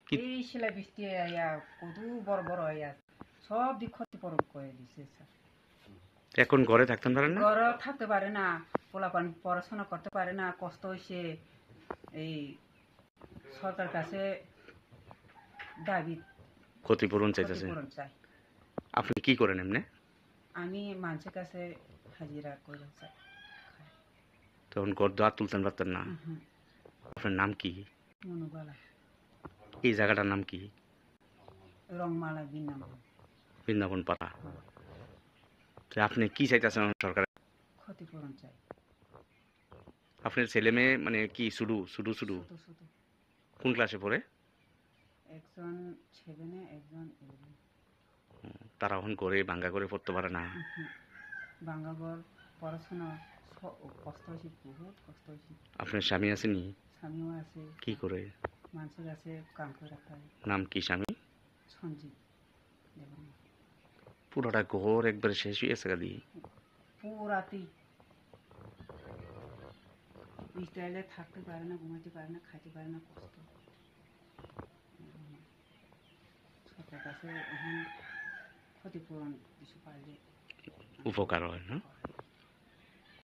কি এই সেলাই বৃষ্টি আয়া কত বড় বড় আয়া সব দিক ক্ষতিপূরণ করে দিছে স্যার। এখন ঘরে থাকতে পারেন না? ঘরে থাকতে পারে না, পোলাপান পড়াশোনা করতে পারে না, কষ্ট হয়েছে। এই সরকার কাছে দাবি ক্ষতিপূরণ চাইতেছে। ক্ষতিপূরণ চাই। আপনি কি করেন এমনি? আমি মানুষের কাছে হাজিরা করে চাই। তখন ঘর দ্বার তুলতেন পারতেন না। আপনার নাম কি? মনোবালা। এই জায়গাটার নাম কি? রংমালা বৃন্দাবন। বৃন্দাবন পাড়া। তো আপনি কি চাইতেছেন সরকার? ক্ষতিপূরণ চাই। আপনার ছেলে মেয়ে মানে কি শুধু শুধু শুধু শুধু শুধু কোন ক্লাসে পড়ে? একজন 7-এ, একজন 11। তারা এখন করে ভাঙ্গা করে পড়তে পারে না। বাঙ্গাঘর পড়াশোনা কষ্ট হয়েছে, বহুত কষ্ট হয়েছে। আপনার স্বামী আসেনি? স্বামীও আছে। কি করে? মানুষের কাছে কাম করে খায়। নাম কি স্বামী? সঞ্জীব দেবন। পুরোটা ঘর একবারে শেষ হয়ে গেছে গাদি। পুরাতেই স্টাইলে থাকতে পারে না, ঘুমাতে পারে না, খাইতে পারে না, কষ্ট। সরকার কাছে এখন ক্ষতিপূরণ কিছু পাইলে উপকার হয় না?